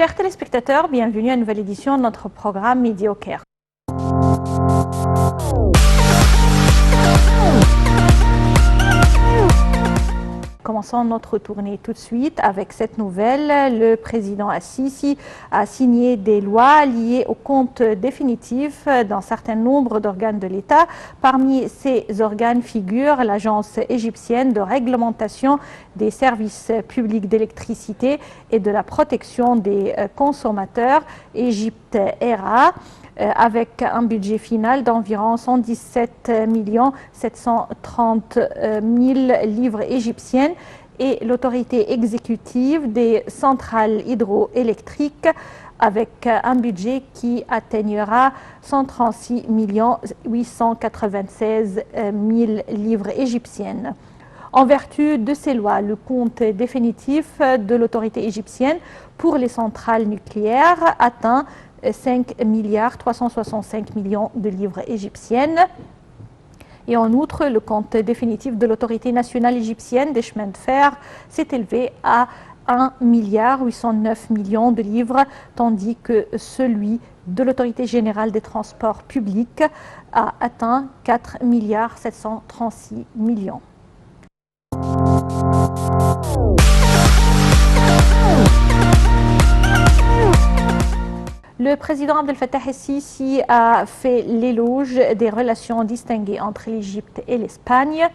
Chers téléspectateurs, bienvenue à une nouvelle édition de notre programme Midi au Caire. Commençons notre tournée tout de suite avec cette nouvelle. Le président Al-Sisi a signé des lois liées au compte définitif d'un certain nombre d'organes de l'État. Parmi ces organes figure l'Agence égyptienne de réglementation des services publics d'électricité et de la protection des consommateurs, Égypte ERA, avec un budget final d'environ 117 730 000 livres égyptiennes, et l'autorité exécutive des centrales hydroélectriques avec un budget qui atteignera 136 896 000 livres égyptiennes. En vertu de ces lois, le compte définitif de l'autorité égyptienne pour les centrales nucléaires atteint 5 365 millions de livres égyptiennes. Et en outre, le compte définitif de l'autorité nationale égyptienne des chemins de fer s'est élevé à 1 809 millions de livres, tandis que celui de l'autorité générale des transports publics a atteint 4 736 millions. Le président Abdel Fattah el-Sisi a fait l'éloge des relations distinguées entre l'Égypte et l'Espagne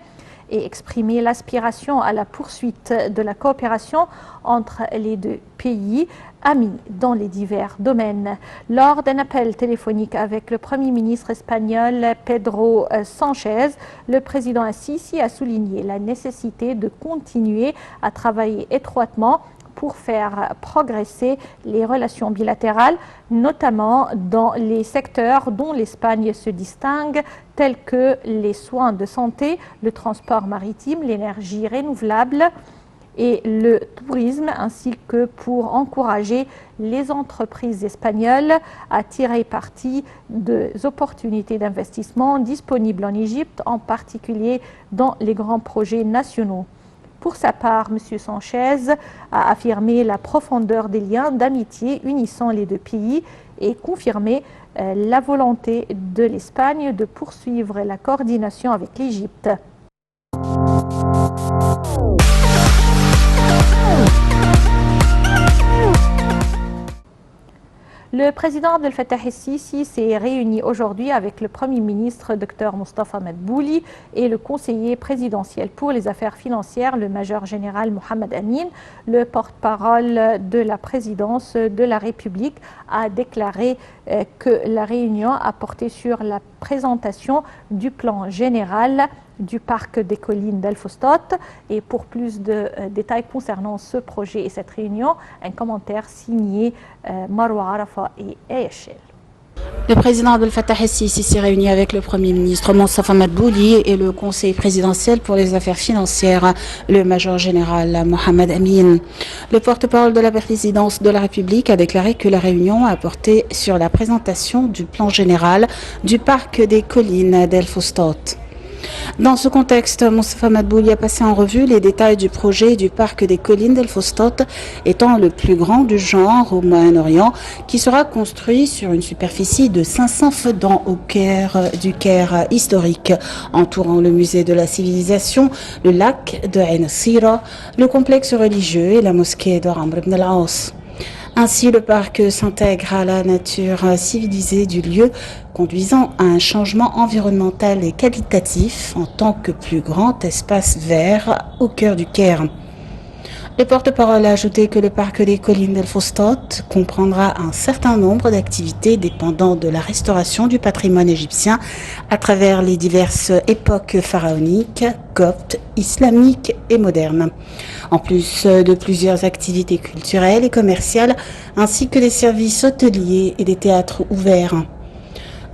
et exprimé l'aspiration à la poursuite de la coopération entre les deux pays amis dans les divers domaines. Lors d'un appel téléphonique avec le Premier ministre espagnol Pedro Sánchez, le président el-Sisi a souligné la nécessité de continuer à travailler étroitement pour faire progresser les relations bilatérales, notamment dans les secteurs dont l'Espagne se distingue, tels que les soins de santé, le transport maritime, l'énergie renouvelable et le tourisme, ainsi que pour encourager les entreprises espagnoles à tirer parti des opportunités d'investissement disponibles en Égypte, en particulier dans les grands projets nationaux. Pour sa part, M. Sánchez a affirmé la profondeur des liens d'amitié unissant les deux pays et confirmé la volonté de l'Espagne de poursuivre la coordination avec l'Égypte. Le président Abdel Fattah el-Sisi s'est réuni aujourd'hui avec le Premier ministre Dr Mostafa Madbouli et le conseiller présidentiel pour les affaires financières, le major général Mohamed Amin. Le porte-parole de la présidence de la République a déclaré que la réunion a porté sur la présentation du plan général du parc des collines d'El Fostot. Et pour plus de détails concernant ce projet et cette réunion, un commentaire signé Marwa Arafa et Ayachel. Le président Abdel Fattah el-Sisi s'est réuni avec le Premier ministre Mostafa Madbouli et le conseiller présidentiel pour les affaires financières, le major général Mohamed Amin. Le porte-parole de la présidence de la République a déclaré que la réunion a porté sur la présentation du plan général du parc des collines d'El Fostot. Dans ce contexte, Mostafa Madbouli a passé en revue les détails du projet du parc des collines d'El Fostot, étant le plus grand du genre au Moyen-Orient, qui sera construit sur une superficie de 500 fedans au cœur du Caire historique, entourant le musée de la civilisation, le lac de Ain Sira, le complexe religieux et la mosquée de Amr ibn al-As. Ainsi, le parc s'intègre à la nature civilisée du lieu, conduisant à un changement environnemental et qualitatif en tant que plus grand espace vert au cœur du Caire. Le porte-parole a ajouté que le parc des collines d'El Fostot comprendra un certain nombre d'activités dépendant de la restauration du patrimoine égyptien à travers les diverses époques pharaoniques, coptes, islamiques et modernes, en plus de plusieurs activités culturelles et commerciales, ainsi que des services hôteliers et des théâtres ouverts.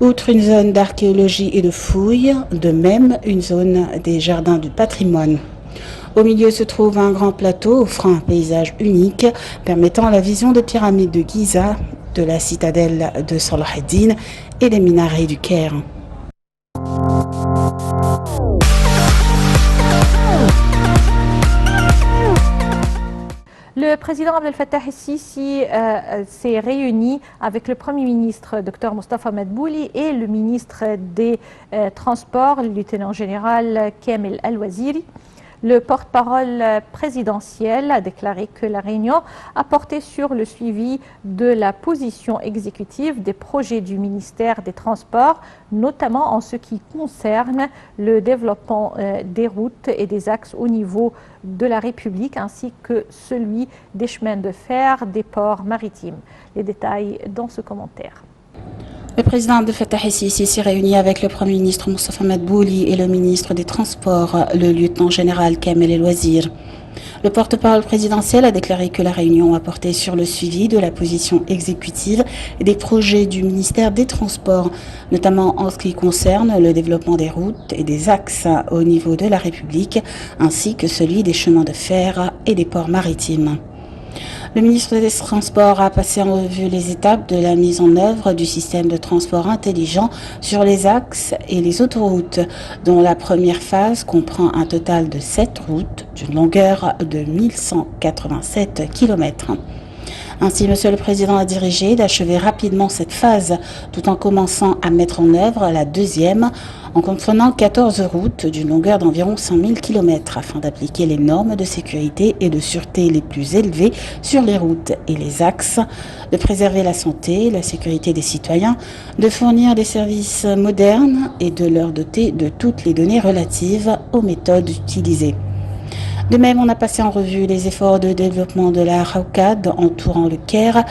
Outre une zone d'archéologie et de fouilles, de même une zone des jardins du patrimoine. Au milieu se trouve un grand plateau offrant un paysage unique, permettant la vision des pyramides de Giza, de la citadelle de Salah ad-Din et des minarets du Caire. Le président Abdel Fattah el-Sisi s'est réuni avec le Premier ministre Dr Mostafa Madbouli et le ministre des Transports, le lieutenant général Kamel Al-Waziri. Le porte-parole présidentiel a déclaré que la réunion a porté sur le suivi de la position exécutive des projets du ministère des Transports, notamment en ce qui concerne le développement des routes et des axes au niveau de la République, ainsi que celui des chemins de fer, des ports maritimes. Les détails dans ce commentaire. Le président Abdel Fattah el-Sisi s'est réuni avec le Premier ministre Mostafa Madbouli et le ministre des Transports, le lieutenant général Kamel El-Wazir. Le porte-parole présidentiel a déclaré que la réunion a porté sur le suivi de la position exécutive et des projets du ministère des Transports, notamment en ce qui concerne le développement des routes et des axes au niveau de la République, ainsi que celui des chemins de fer et des ports maritimes. Le ministre des Transports a passé en revue les étapes de la mise en œuvre du système de transport intelligent sur les axes et les autoroutes, dont la première phase comprend un total de 7 routes d'une longueur de 1187 km. Ainsi, Monsieur le Président a dirigé d'achever rapidement cette phase, tout en commençant à mettre en œuvre la deuxième, en comprenant 14 routes d'une longueur d'environ 100 000 km, afin d'appliquer les normes de sécurité et de sûreté les plus élevées sur les routes et les axes, de préserver la santé et la sécurité des citoyens, de fournir des services modernes et de leur doter de toutes les données relatives aux méthodes utilisées. De même, on a passé en revue les efforts de développement de la Raukad entourant le Caire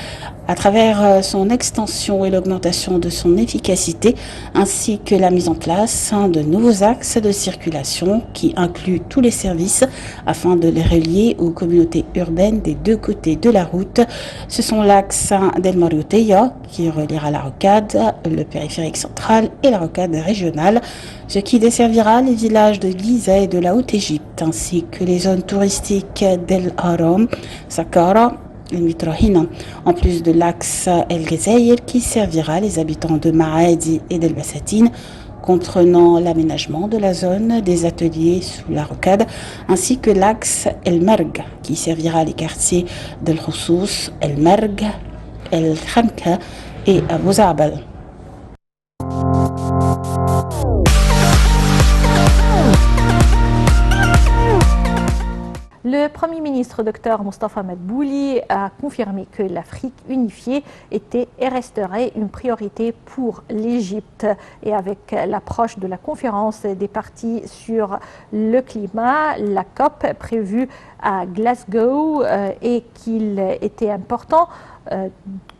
à travers son extension et l'augmentation de son efficacité, ainsi que la mise en place de nouveaux axes de circulation qui incluent tous les services afin de les relier aux communautés urbaines des deux côtés de la route. Ce sont l'axe d'El Marioteya qui reliera la Raukad, le périphérique central et la Raukad régionale, ce qui desservira les villages de Giza et de la Haute-Égypte, ainsi que les zones touristiques d'El Haram, Saqqara, et Mitrahina, en plus de l'axe El Ghezayr qui servira les habitants de Ma'adi et d'El Bassatine, comprenant l'aménagement de la zone des ateliers sous la rocade, ainsi que l'axe El Merg qui servira les quartiers d'El Khoussous, El Merg, El Khamka et Abu Zabal. Le Premier ministre Dr Mostafa Madbouli a confirmé que l'Afrique unifiée était et resterait une priorité pour l'Égypte. Et avec l'approche de la conférence des parties sur le climat, la COP prévue à Glasgow, et qu'il était important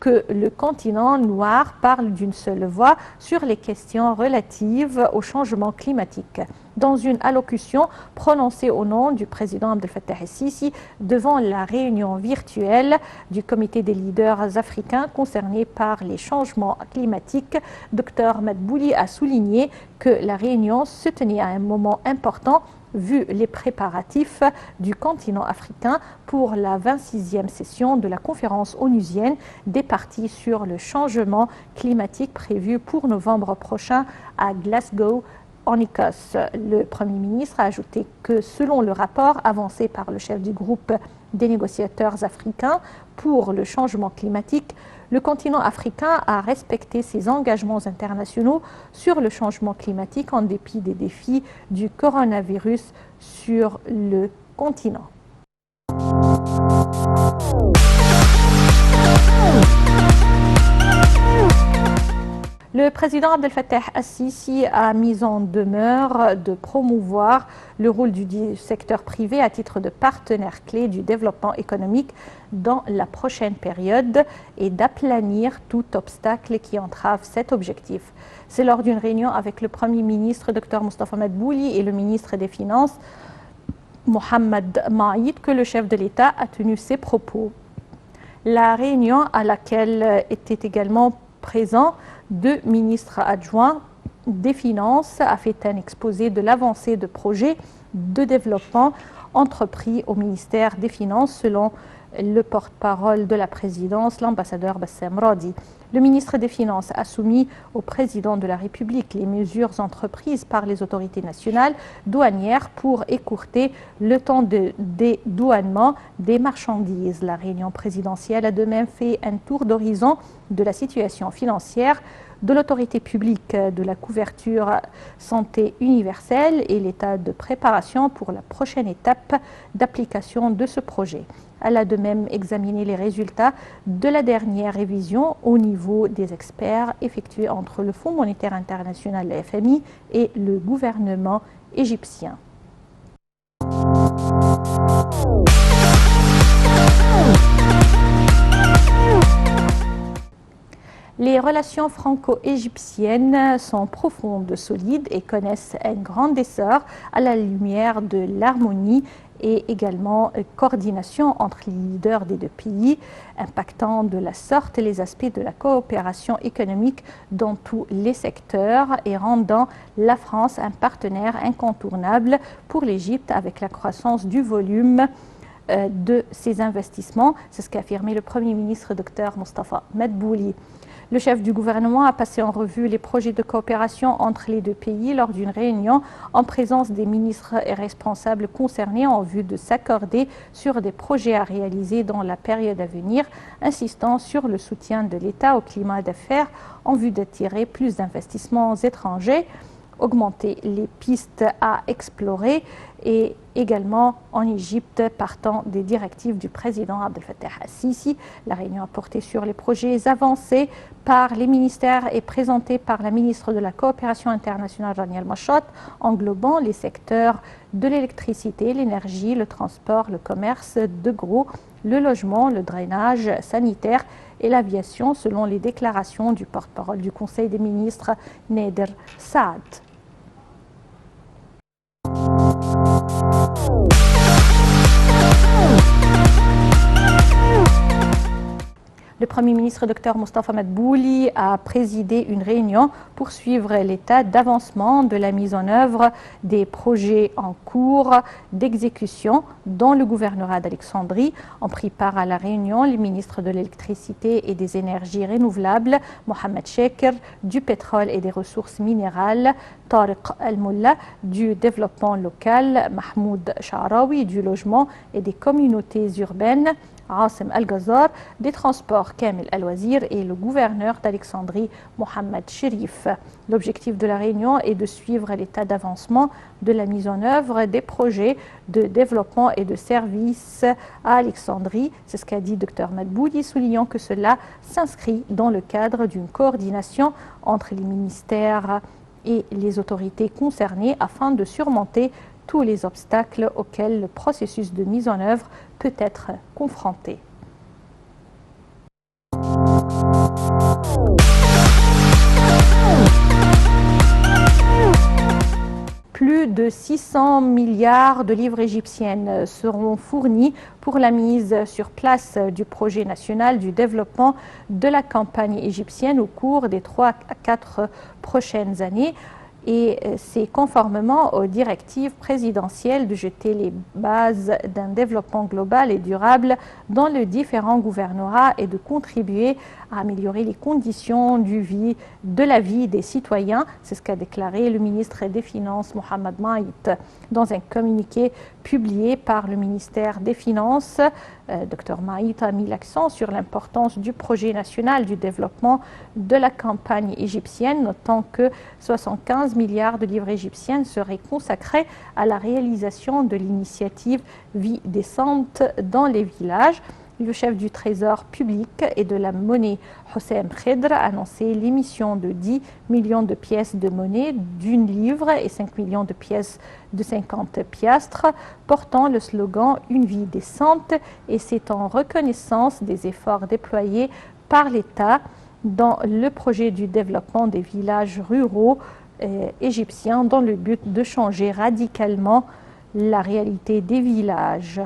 que le continent noir parle d'une seule voix sur les questions relatives au changement climatique. Dans une allocution prononcée au nom du président Abdel Fattah el-Sisi devant la réunion virtuelle du comité des leaders africains concernés par les changements climatiques, Dr Madbouli a souligné que la réunion se tenait à un moment important vu les préparatifs du continent africain pour la 26e session de la conférence onusienne des parties sur le changement climatique prévue pour novembre prochain à Glasgow, en Écosse. Le Premier ministre a ajouté que selon le rapport avancé par le chef du groupe des négociateurs africains pour le changement climatique, le continent africain a respecté ses engagements internationaux sur le changement climatique en dépit des défis du coronavirus sur le continent. Le président Abdel Fattah el-Sisi a mis en demeure de promouvoir le rôle du secteur privé à titre de partenaire clé du développement économique dans la prochaine période et d'aplanir tout obstacle qui entrave cet objectif. C'est lors d'une réunion avec le Premier ministre Dr Mostafa Madbouli et le ministre des Finances Mohamed Maïd que le chef de l'État a tenu ses propos. La réunion à laquelle étaient également présents deux ministres adjoints des Finances a fait un exposé de l'avancée de projets de développement entrepris au ministère des Finances, selon le porte-parole de la présidence, l'ambassadeur Bassem Radi. Le ministre des Finances a soumis au président de la République les mesures entreprises par les autorités nationales douanières pour écourter le temps de dédouanement des marchandises. La réunion présidentielle a de même fait un tour d'horizon de la situation financière de l'autorité publique de la couverture santé universelle et l'état de préparation pour la prochaine étape d'application de ce projet. Elle a de même examiné les résultats de la dernière révision au niveau des experts effectuée entre le Fonds monétaire international, le FMI, et le gouvernement égyptien. Les relations franco-égyptiennes sont profondes, solides et connaissent un grand essor à la lumière de l'harmonie et également coordination entre les leaders des deux pays, impactant de la sorte les aspects de la coopération économique dans tous les secteurs et rendant la France un partenaire incontournable pour l'Égypte avec la croissance du volume de ses investissements. C'est ce qu'a affirmé le Premier ministre Dr Mostafa Madbouli. Le chef du gouvernement a passé en revue les projets de coopération entre les deux pays lors d'une réunion en présence des ministres et responsables concernés en vue de s'accorder sur des projets à réaliser dans la période à venir, insistant sur le soutien de l'État au climat d'affaires en vue d'attirer plus d'investissements étrangers, augmenter les pistes à explorer et également en Égypte partant des directives du président Abdel Fattah al-Sisi. La réunion a porté sur les projets avancés par les ministères et présentés par la ministre de la Coopération internationale Rania Al-Machot, englobant les secteurs de l'électricité, l'énergie, le transport, le commerce de gros, le logement, le drainage sanitaire et l'aviation, selon les déclarations du porte-parole du Conseil des ministres, Nader Saad. Le Premier ministre Dr Mostafa Madbouli a présidé une réunion pour suivre l'état d'avancement de la mise en œuvre des projets en cours d'exécution dans le gouvernorat d'Alexandrie. Ont pris part à la réunion les ministres de l'électricité et des énergies renouvelables, Mohamed Sheker, du pétrole et des ressources minérales, Tariq Al-Molla, du développement local, Mahmoud Sha'rawi, du logement et des communautés urbaines, Asim Al-Ghazar, des transports Kamel Al-Wazir et le gouverneur d'Alexandrie, Mohamed Sherif. L'objectif de la réunion est de suivre l'état d'avancement de la mise en œuvre des projets de développement et de services à Alexandrie. C'est ce qu'a dit Dr Madbouli, soulignant que cela s'inscrit dans le cadre d'une coordination entre les ministères et les autorités concernées afin de surmonter tous les obstacles auxquels le processus de mise en œuvre peut être confronté. Plus de 600 milliards de livres égyptiennes seront fournis pour la mise sur place du projet national du développement de la campagne égyptienne au cours des 3 à 4 prochaines années. Et c'est conformément aux directives présidentielles de jeter les bases d'un développement global et durable dans les différents gouvernorats et de contribuer à améliorer les conditions de la vie des citoyens. C'est ce qu'a déclaré le ministre des Finances, Mohamed Maït, dans un communiqué publié par le ministère des Finances. Dr Maït a mis l'accent sur l'importance du projet national du développement de la campagne égyptienne, notant que 75 milliards de livres égyptiennes seraient consacrés à la réalisation de l'initiative Vie décente dans les villages. Le chef du Trésor public et de la monnaie, Hossein Khedr, a annoncé l'émission de 10 millions de pièces de monnaie d'une livre et 5 millions de pièces de 50 piastres, portant le slogan « Une vie décente » et c'est en reconnaissance des efforts déployés par l'État dans le projet du développement des villages ruraux égyptiens dans le but de changer radicalement la réalité des villages.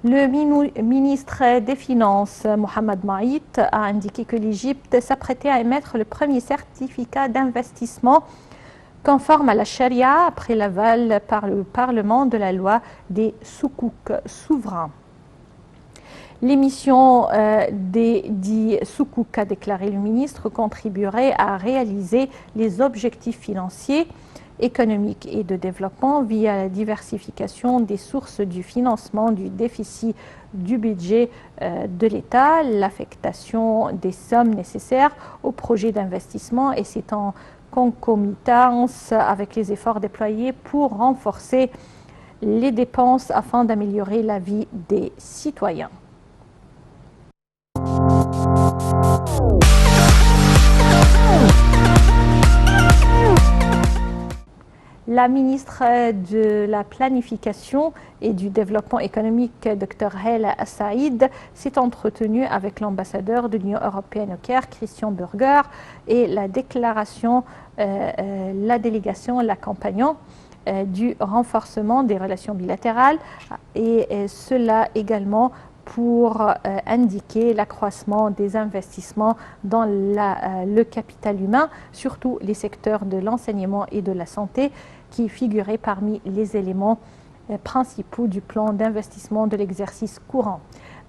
Le ministre des Finances, Mohamed Maït, a indiqué que l'Égypte s'apprêtait à émettre le premier certificat d'investissement conforme à la charia après l'aval par le Parlement de la loi des soukouks souverains. L'émission des dits soukouk, a déclaré le ministre, contribuerait à réaliser les objectifs financiers, économiques et de développement via la diversification des sources du financement du déficit du budget de l'État, l'affectation des sommes nécessaires aux projets d'investissement et c'est en concomitance avec les efforts déployés pour renforcer les dépenses afin d'améliorer la vie des citoyens. La ministre de la Planification et du Développement économique, Dr Hela Saïd, s'est entretenue avec l'ambassadeur de l'Union européenne au Caire, Christian Burger, et la délégation l'accompagnant du renforcement des relations bilatérales, et cela également pour indiquer l'accroissement des investissements dans le capital humain, surtout les secteurs de l'enseignement et de la santé, qui figuraient parmi les éléments principaux du plan d'investissement de l'exercice courant.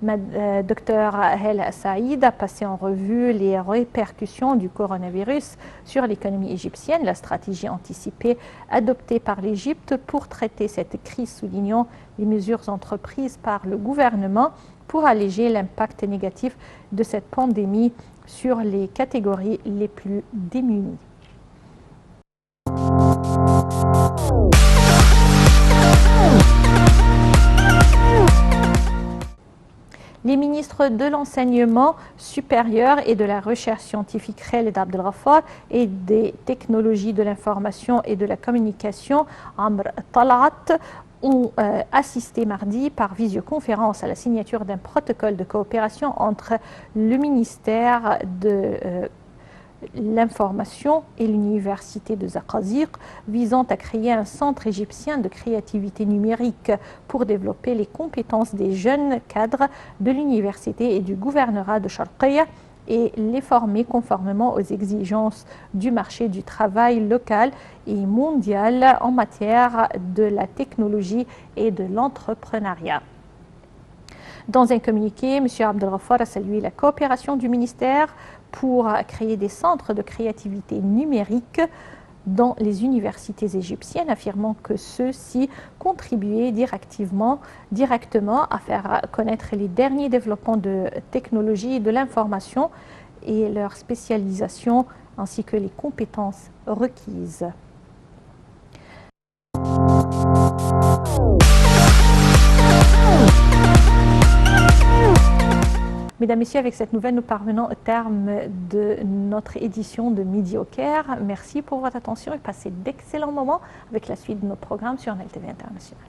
Dr Hela Saïd a passé en revue les répercussions du coronavirus sur l'économie égyptienne, la stratégie anticipée adoptée par l'Égypte pour traiter cette crise, soulignant les mesures entreprises par le gouvernement pour alléger l'impact négatif de cette pandémie sur les catégories les plus démunies. Les ministres de l'enseignement supérieur et de la recherche scientifique Khaled Abdelghaffar et des technologies de l'information et de la communication Amr Talat ont assisté mardi par visioconférence à la signature d'un protocole de coopération entre le ministère de l'information et l'université de Zakazir visant à créer un centre égyptien de créativité numérique pour développer les compétences des jeunes cadres de l'université et du gouvernorat de Sharqiya et les former conformément aux exigences du marché du travail local et mondial en matière de la technologie et de l'entrepreneuriat. Dans un communiqué, M. Abdelghaffar a salué la coopération du ministère pour créer des centres de créativité numérique dans les universités égyptiennes, affirmant que ceux-ci contribuaient directement à faire connaître les derniers développements de technologie et de l'information et leur spécialisation ainsi que les compétences requises. Mesdames, Messieurs, avec cette nouvelle, nous parvenons au terme de notre édition de Midi au Caire. Merci pour votre attention et passez d'excellents moments avec la suite de nos programmes sur NLTV International.